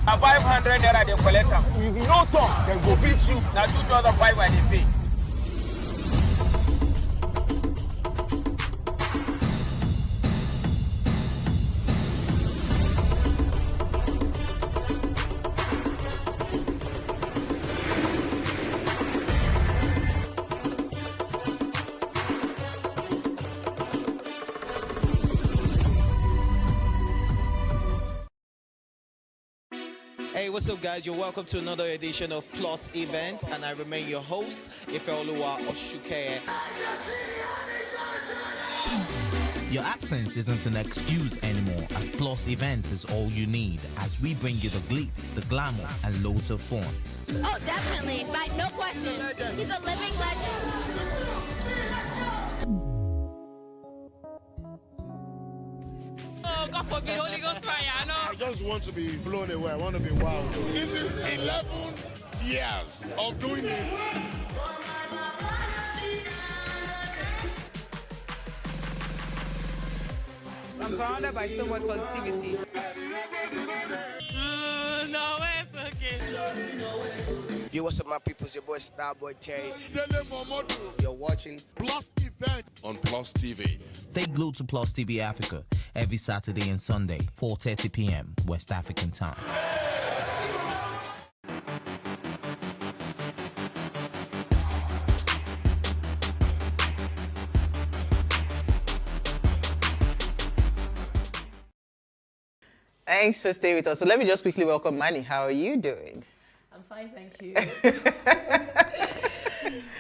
A 500 naira they collect them. You no talk, then go beat you. Now 2,500 they pay. Hey, what's up, guys? You're welcome to another edition of Plus Event, and I remain your host, Ifeoluwa Oshuke. Your absence isn't an excuse anymore, as Plus Events is all you need, as we bring you the glitz, the glamour, and loads of fun. Oh, definitely, but no question. He's a living legend. Oh, God forbid, Holy Ghost fire, I know. I just want to be blown away. I want to be wild. This is 11 years of doing it. I'm surrounded by so much positivity. No, it's okay. Yo, what's up, my people? It's your boy Starboy Terry. Magodo. You're watching Plus Event on Plus TV. Stay glued to PlusTvAfrica every Saturday and Sunday, 4:30 p.m. West African time. Thanks for staying with us. So let me just quickly welcome Manny. How are you doing? I'm fine, thank you.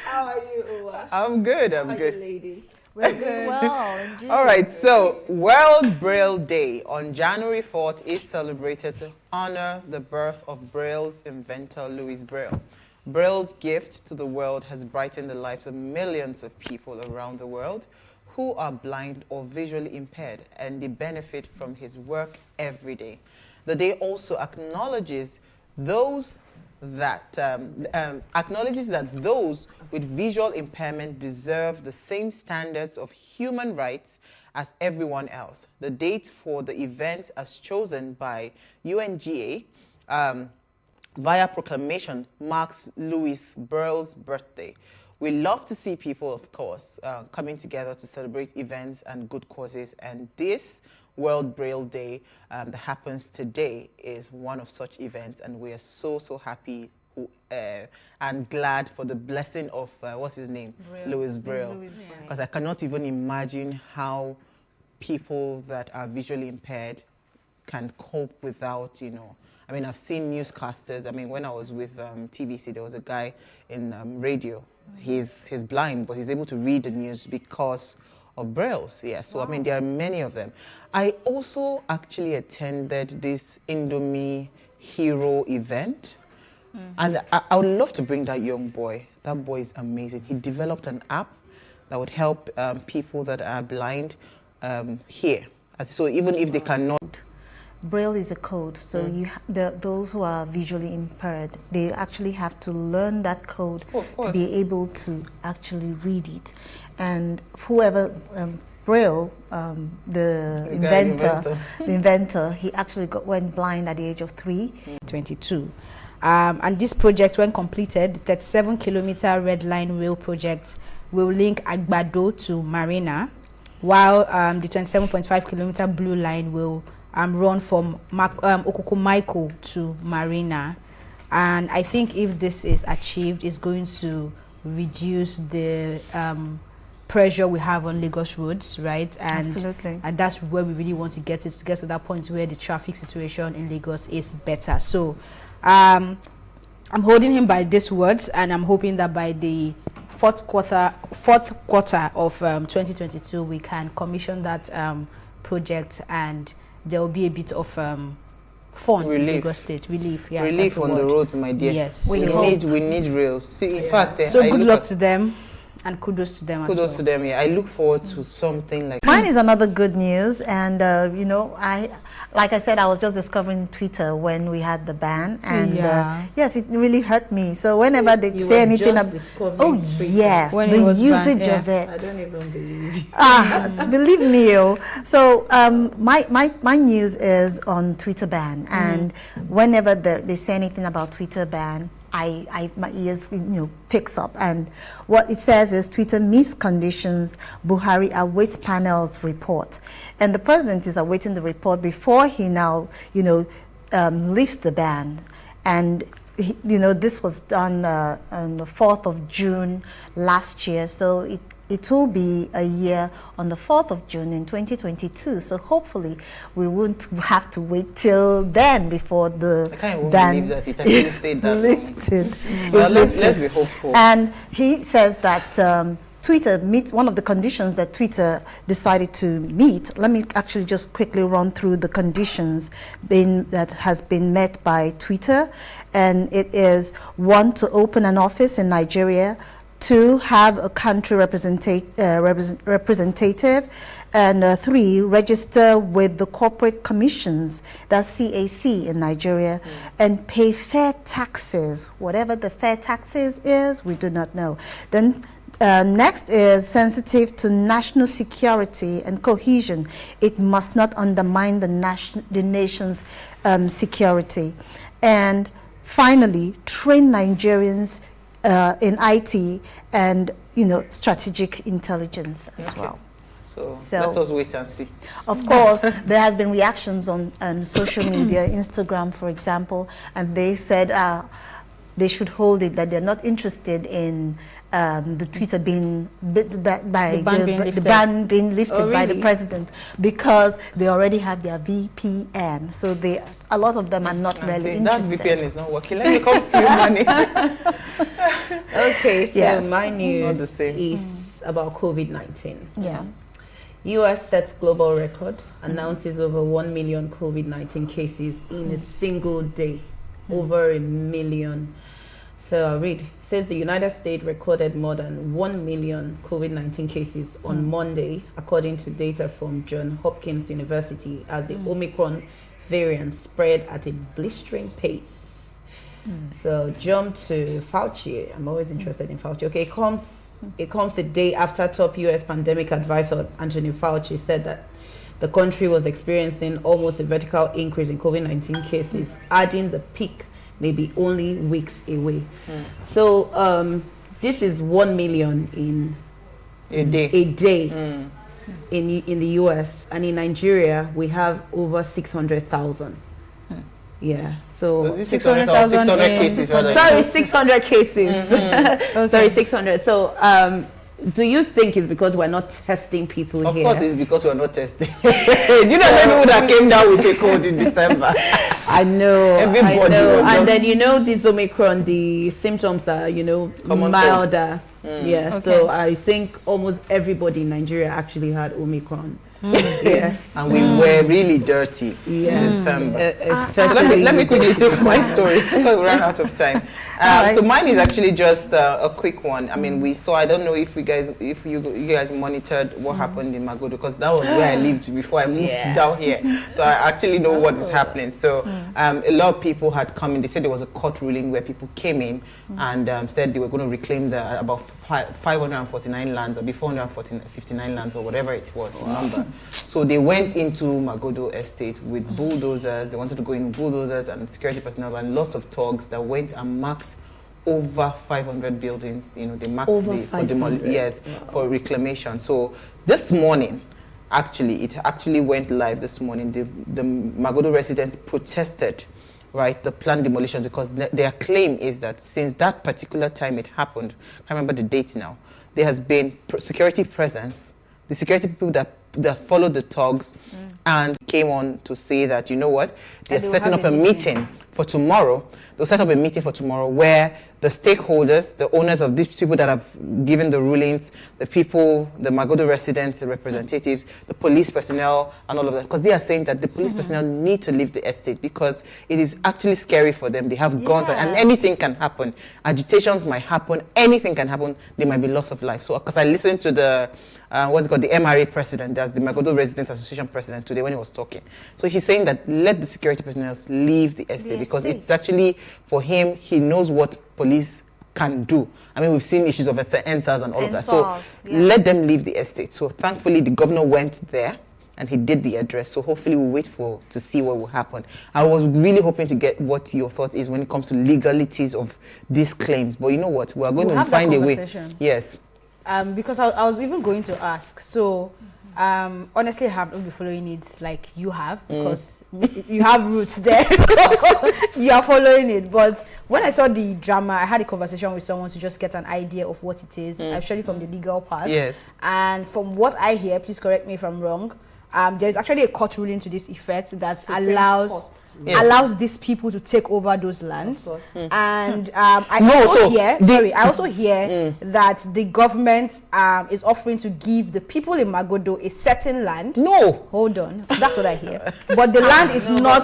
How are you, Uwa? I'm good. I'm How good. are you, ladies? We're doing well. All right. So World Braille Day on January 4th is celebrated to honor the birth of Braille's inventor, Louis Braille. Braille's gift to the world has brightened the lives of millions of people around the world who are blind or visually impaired, and they benefit from his work every day. The day also acknowledges those that those with visual impairment deserve the same standards of human rights as everyone else. The date for the event, as chosen by UNGA via proclamation, marks Louis Braille's birthday. We love to see people, of course, coming together to celebrate events and good causes. And this World Braille Day that happens today is one of such events. And we are so, so happy and glad for the blessing of, what's his name? Louis Braille. Because I cannot even imagine how people that are visually impaired can cope without, you know. I mean, I've seen newscasters. I mean, when I was with TVC, there was a guy in radio. He's blind, but he's able to read the news because of Brailles. Yeah, so wow. I mean, there are many of them. I also actually attended this Indomie Hero event. And I would love to bring that young boy. That boy is amazing. He developed an app that would help people that are blind hear. So even if they cannot. Braille is a code, so those who are visually impaired, they actually have to learn that code to be able to actually read it. And whoever Braille, the inventor, he actually went blind at the age of 22. And this project, when completed, the 37-kilometer Red Line Rail project will link Magodo to Marina, while the 27.5-kilometer Blue Line will run from Okukumaiko to Marina. And I think if this is achieved, it's going to reduce the pressure we have on Lagos roads, right? And, absolutely. And that's where we really want to get to get to that point where the traffic situation in Lagos is better. So I'm holding him by these words, and I'm hoping that by the fourth quarter of 2022, we can commission that project, and there will be a bit of fun in Lagos State. Relief, yeah. Relief on the roads, my dear. Yes. We need rails. See, in fact, so good luck to them. And kudos to them as well. Kudos to them, yeah. I look forward to something like Mine is another good news, and you know, like I said, I was just discovering Twitter when we had the ban, and yes, it really hurt me. So whenever they say anything about, yes, when the usage banned, of it, I don't even believe. Believe me. So my news is on Twitter ban, and whenever they say anything about Twitter ban, my ears picks up, and what it says is Twitter meets conditions. Buhari awaits panel's report, and the president is awaiting the report before he now lifts the ban. And this was done on the 4th of June last year, so it will be a year on the 4th of June in 2022. So hopefully we won't have to wait till then before the ban that it actually stayed that lifted. Well, let's be hopeful. And he says that Twitter meets one of the conditions that Twitter decided to meet. Let me actually just quickly run through the conditions that has been met by Twitter. And it is 1, to open an office in Nigeria, 2, have a country representative, and 3, register with the corporate commissions, that's CAC in Nigeria, and pay fair taxes. Whatever the fair taxes is, we do not know. Then next is sensitive to national security and cohesion. It must not undermine the nation's security. And finally, train Nigerians in IT and strategic intelligence as well. So let us wait and see. Of course, there has been reactions on social media, Instagram, for example, and they said they should hold it, that they're not interested in the Twitter being the ban being lifted by the president, because they already have their VPN. So a lot of them are not really interested. That VPN is not working. Let me come to you, money. Okay, so yes. my news is about COVID-19. Yeah. US sets global record, announces over 1 million COVID-19 cases in a single day, over 1 million. So I'll read. It says the United States recorded more than 1 million COVID-19 cases on Monday, according to data from Johns Hopkins University, as the Omicron variant spread at a blistering pace. So jump to Fauci. I'm always interested in Fauci. Okay, it comes a day after top US pandemic advisor Anthony Fauci said that the country was experiencing almost a vertical increase in COVID-19 cases, adding the peak maybe only weeks away. So this is 1 million in a day in the US, and in Nigeria we have over 600,000. Yeah, so 600,000 cases. Sorry, 600 cases. Sorry, 600. So do you think it's because we're not testing people here? Of course it's because we're not testing. Do you know many people that came down with a cold in December? I know. Everybody I know. was And then this Omicron, the symptoms are milder. Yeah, so I think almost everybody in Nigeria actually had Omicron. Yes, and we were really dirty in December. Let me quickly take my story because we ran out of time. So mine is actually just a quick one. I mean, we saw. I don't know if you guys monitored what happened in Magodo, because that was where I lived before I moved down here. So I actually know what is happening. So a lot of people had come in. They said there was a court ruling where people came in and said they were going to reclaim about 549 lands, or 459 lands, or whatever it was, the number. So they went into Magodo estate with bulldozers. They wanted to go in bulldozers and security personnel and lots of thugs that went and marked over 500 buildings. They marked for reclamation. So this morning, it went live this morning. The Magodo residents protested, right, the planned demolition, because their claim is that since that particular time it happened, I can't remember the date now, there has been security presence, the security people that followed the thugs and came on to say that, you know what, they're setting up a meeting for tomorrow. They'll set up a meeting for tomorrow where the stakeholders, the owners of these people that have given the rulings, the people, the Magodo residents, the representatives, the police personnel, and all of that. Because they are saying that the police personnel need to leave the estate because it is actually scary for them. They have guns and anything can happen. Agitations might happen. Anything can happen. There might be loss of life. So, because I listened to the what's it called, the MRA president, that's the Magodo Residents Association president today when he was talking. So he's saying that let the security personnel leave the estate because it's actually, for him, he knows what police can do. I mean, we've seen issues of NSAS and all of that. So let them leave the estate. So thankfully, the governor went there and he did the address. So hopefully we'll wait to see what will happen. I was really hoping to get what your thought is when it comes to legalities of these claims. But you know what? We're going to find a way. Yes. Because I was even going to ask. So, honestly, I have not been following it like you have because you have roots there. So you are following it. But when I saw the drama, I had a conversation with someone to just get an idea of what it is, actually from the legal part. Yes. And from what I hear, please correct me if I'm wrong, there is actually a court ruling to this effect that allows these people to take over those lands. And I also hear that the government is offering to give the people in Magodo a certain land. No. Hold on. That's what I hear. But the land is not,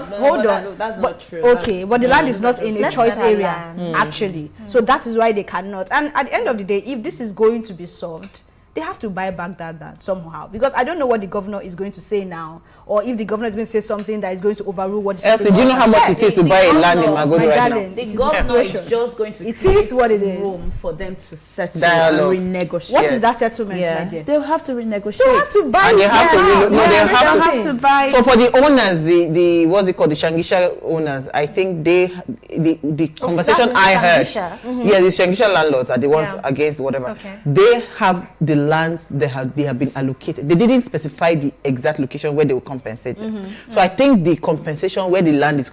that's not true. Okay, but the land is not in a choice area, actually. So that is why they cannot. And at the end of the day, if this is going to be solved, they have to buy back that land somehow, because I don't know what the governor is going to say now, or if the governor is going to say something that is going to overrule what the Elsie, do you know how much it is to buy a land in Magodo right now? The governor is just going to it is what it is. Room for them to settle and renegotiate. What is that settlement, my dear? They'll have to renegotiate. They have to buy and they have to they have to buy. So for the owners, the what's it called, the Shangisha owners, I think the conversation I heard, the Shangisha landlords are the ones against whatever. Okay. They have the lands they have been allocated. They didn't specify the exact location where they will compensate them. So I think the compensation where the land is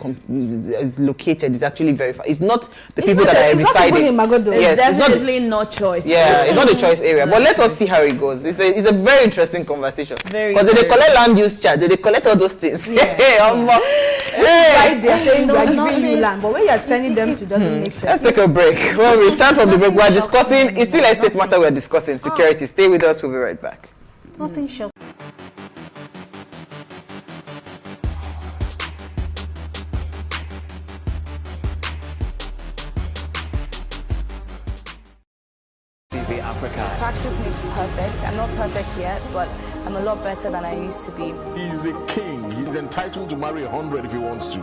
located is actually very far. It's not the people that are residing. Yes, it's definitely not choice. Yeah, it's not a choice area. But let us see how it goes. It's a very interesting conversation. Because they collect land use charge, they collect all those things. Right, they're saying we are giving you land, but when you are sending them to doesn't make sense. Let's take a break. When we return from the break, we are discussing, it's still a state matter, we are discussing security. Stay with us, we'll be right back. Nothing short. PlusTvAfrica. Practice makes perfect. I'm not perfect yet, but I'm a lot better than I used to be. He's a king. He's entitled to marry 100 if he wants to.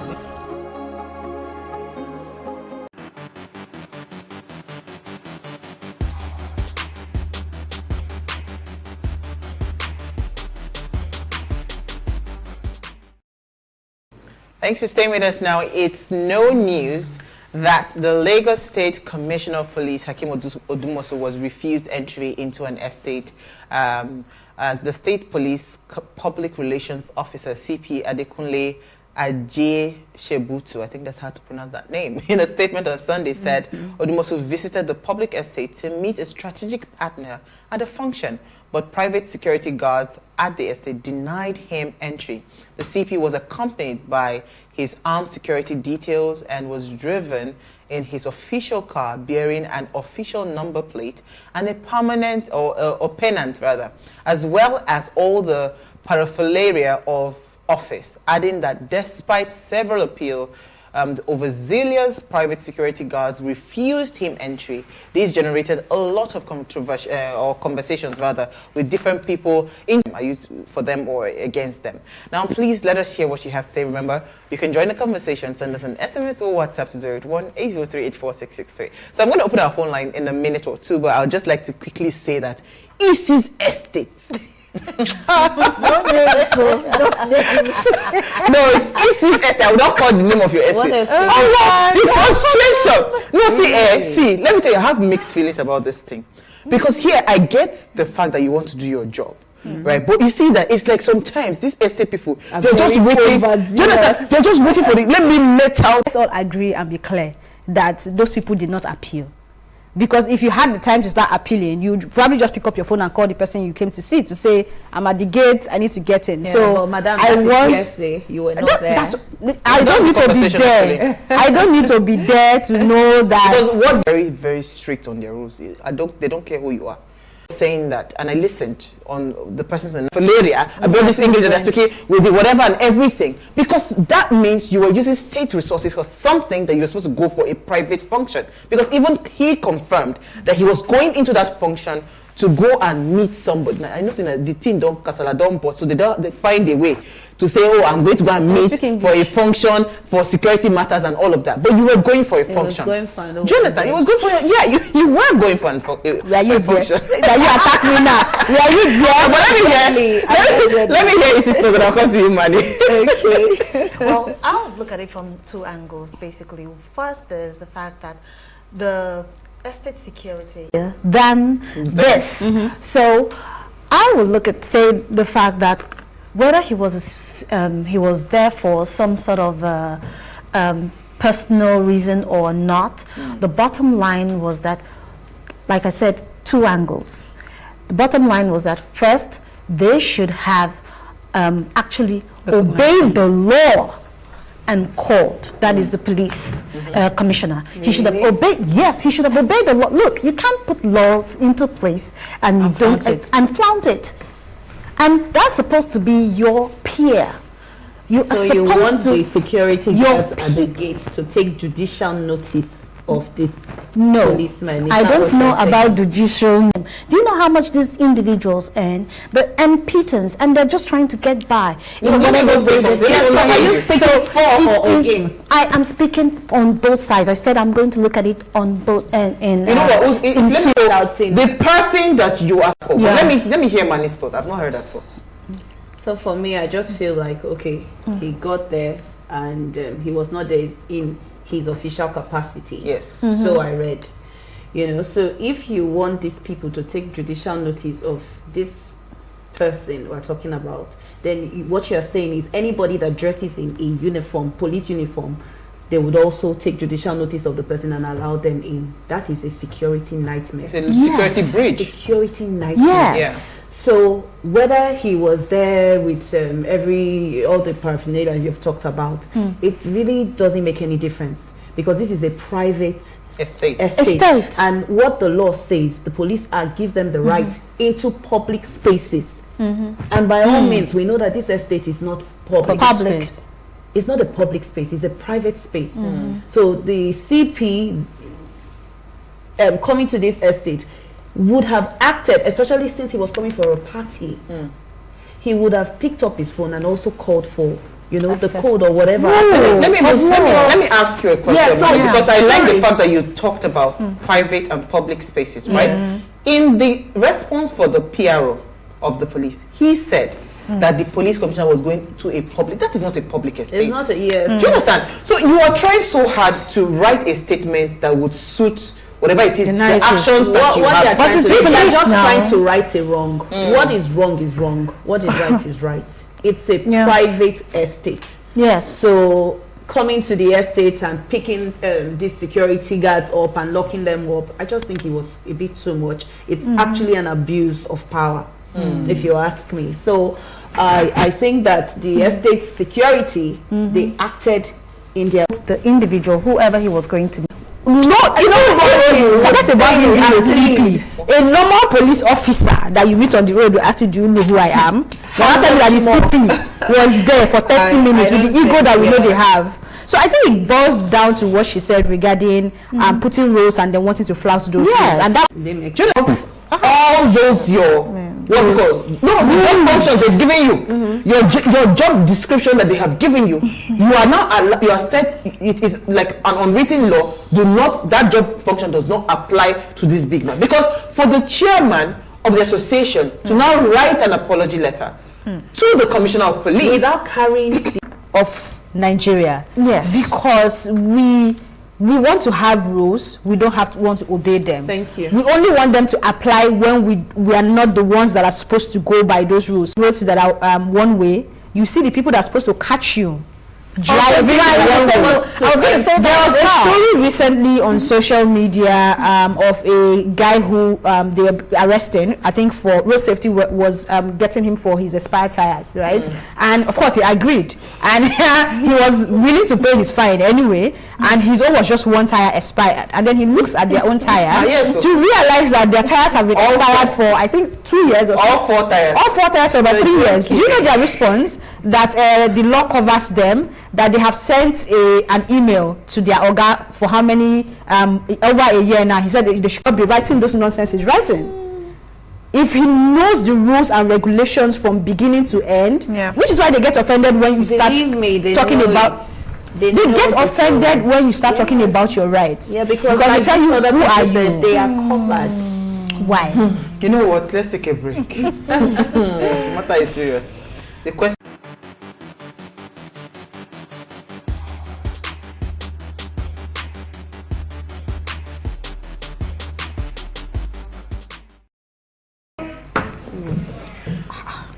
Thanks for staying with us now. It's no news that the Lagos State Commissioner of Police, Hakeem Odumosu, was refused entry into an estate as the State Police Public Relations Officer, CP Adekunle Ajay Shebutu, I think that's how to pronounce that name, in a statement on Sunday said Odumosu visited the public estate to meet a strategic partner at a function, but private security guards at the estate denied him entry. The CP was accompanied by his armed security details and was driven in his official car bearing an official number plate and a permanent or pennant rather, as well as all the paraphernalia of office, adding that despite several appeals, the overzealous private security guards refused him entry. These generated a lot of controversy or conversations rather with different people are you for them or against them. Now please let us hear what you have to say. Remember, you can join the conversation, send us an SMS or WhatsApp to 081-803-84663. So I'm going to open our phone line in a minute or two, but I'd just like to quickly say that Isis Estates Don't name so. Don't name so. No, it's Isis estate. I will not call the name of your estate. The frustration. No, see, let me tell you, I have mixed feelings about this thing. Because here, I get the fact that you want to do your job. Right, but you see that it's like sometimes these estate people, they're just waiting. You understand? They're just waiting for the. Let me let out. Let's all agree and be clear that those people did not appeal. Because if you had the time to start appealing, you'd probably just pick up your phone and call the person you came to see to say, I'm at the gate, I need to get in. Yeah, so, well, Madam, yesterday, you were not there. I don't need to be there. I don't need to be there to know that. Because what very, very strict on their rules. They don't care who you are. Saying that, and I listened on the person's in Valeria about this English and that's okay with the whatever and everything, because that means you were using state resources for something that you're supposed to go for a private function. Because even he confirmed that he was going into that function to go and meet somebody. Now, I know the team don't casala don't but so they find a way to say, oh, I'm going to go and meet for a function for security matters and all of that. But you were going for a function. Do you understand? It was good for you. Yeah, you were going for a function. Are you attack me now? Were you there? But let me hear your sister, then I'll come to you, Manny. Okay. Well, I'll look at it from two angles, basically. First, there's the fact that the estate security than this. So I would look at, say, the fact that whether he was there for some sort of personal reason or not, the bottom line was that, like I said, two angles. The bottom line was that first, they should have actually obeyed the law and called. That is the police commissioner. He should have obeyed. Yes, he should have obeyed the law. Look, you can't put laws into place and you don't flaunt it. And that's supposed to be your peer. You want the security guards at the gate to take judicial notice of this policeman? I don't know about judicial. Do you know how much these individuals earn? The impotence, and they're just trying to get by. Are you speaking for or against? I am speaking on both sides. I said I'm going to look at it on both. The person that you ask for. Let me hear Mani's thought. I've not heard that thought. So for me, I just feel like, okay, he got there and he was not there in his official capacity. Yes. So I read. So if you want these people to take judicial notice of this person we're talking about, then what you're saying is anybody that dresses in a uniform, police uniform, they would also take judicial notice of the person and allow them in. That is a security nightmare. It's a security breach. Security nightmare. Yes. Yeah. So whether he was there with all the paraphernalia you've talked about, it really doesn't make any difference, because this is a private estate. And what the law says, the police give them the right into public spaces. And by all means, we know that this estate is not public. Space. It's not a public space, it's a private space. So the CP coming to this estate would have acted, especially since he was coming for a party. He would have picked up his phone and also called for the code or whatever. Let me ask you a question, because I like the fact that you talked about private and public spaces, right? In the response for the PRO of the police, he said that the police commissioner was going to a public. That is not a public estate. It's not a, yes. Do you understand? So you are trying so hard to write a statement that would suit whatever it is, the actions that you have. But people are just trying to right a wrong. What is wrong is wrong. What is right is right. It's a private estate. Yes. So coming to the estate and picking these security guards up and locking them up, I just think it was a bit too much. It's actually an abuse of power, if you ask me. So I think that the estate security, they acted in their... The individual, whoever he was going to be. Forget about you, a CP. A normal police officer that you meet on the road will ask you, do you know who I am? When I tell you that the CP was there for 30 minutes with the ego that we know they have. So I think it boils down to what she said regarding putting roles and then wanting to flout those roles. And that all those the job functions they've given you, your job description that they have given you, you are now you are said it is like an unwritten law. That job function does not apply to this big man, because for the chairman of the association to now write an apology letter to the commissioner of police without carrying of Nigeria, because we want to have rules, we don't want to obey them. Thank you. We only want them to apply when we are not the ones that are supposed to go by those rules. Roads that are one way, you see the people that are supposed to catch you driving. I was going to say there was a story recently on social media of a guy who they were arresting, I think for road safety was getting him for his expired tires, right? And of course he agreed, and he was willing to pay his fine anyway, and his own was just one tire expired, and then he looks at their own tire to realize that their tires have been expired for I think 2 years or all 4 tires for about 3 years. Do you know their response? That the law covers them, that they have sent an email to their organ for how many over a year now. He said they should not be writing those nonsense he's writing. If he knows the rules and regulations from beginning to end, which is why they get offended when you start talking about they get offended when you start talking about your rights. Yeah, because I tell you, who are you? They are covered. Why? You know what? Let's take a break. The matter is serious. The question.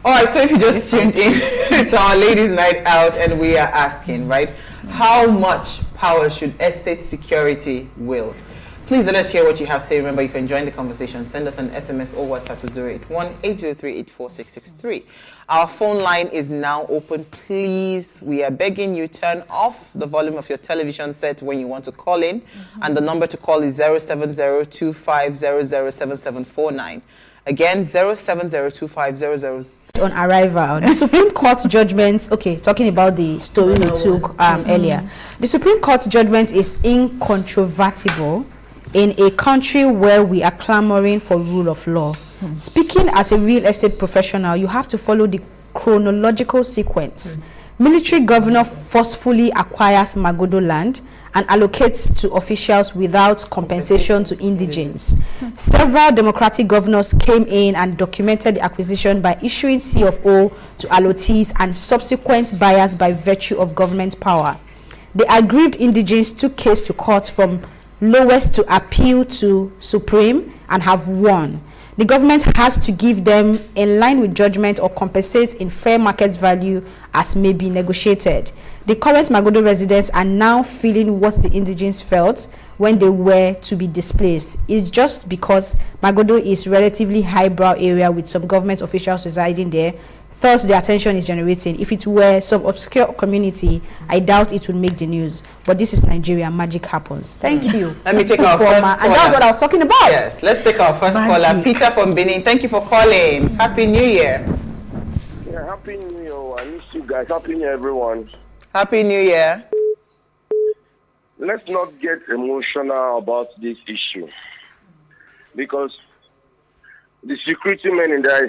All right, so if you just tuned in, it's our ladies' night out, and we are asking, right, how much power should estate security wield? Please let us hear what you have to say. Remember, you can join the conversation. Send us an SMS or WhatsApp to 081-803-84663. Our phone line is now open. Please, we are begging you, turn off the volume of your television set when you want to call in. And the number to call is 070-2500-7749. Again, 070-2500. On arrival, the Supreme Court judgment, talking about the story we took earlier. The Supreme Court judgment is incontrovertible in a country where we are clamoring for rule of law. Speaking as a real estate professional, you have to follow the chronological sequence. Military governor forcefully acquires Magodo land and allocates to officials without compensation to indigents. Several democratic governors came in and documented the acquisition by issuing C of O to allottees and subsequent buyers by virtue of government power. The aggrieved indigents took case to court from lowest to appeal to Supreme and have won. The government has to give them in line with judgment or compensate in fair market value as may be negotiated. The current Magodo residents are now feeling what the indigents felt when they were to be displaced. It's just because Magodo is relatively highbrow area with some government officials residing there. Thus, the attention is generating. If it were some obscure community, I doubt it would make the news. But this is Nigeria. Magic happens. Thank you. Let me take our first caller. And that's what I was talking about. Yes, let's take our first caller. Peter from Benin. Thank you for calling. Happy New Year. Yeah, Happy New Year. I miss you guys. Happy New Year, everyone. Happy New Year. Let's not get emotional about this issue, because the security men in there is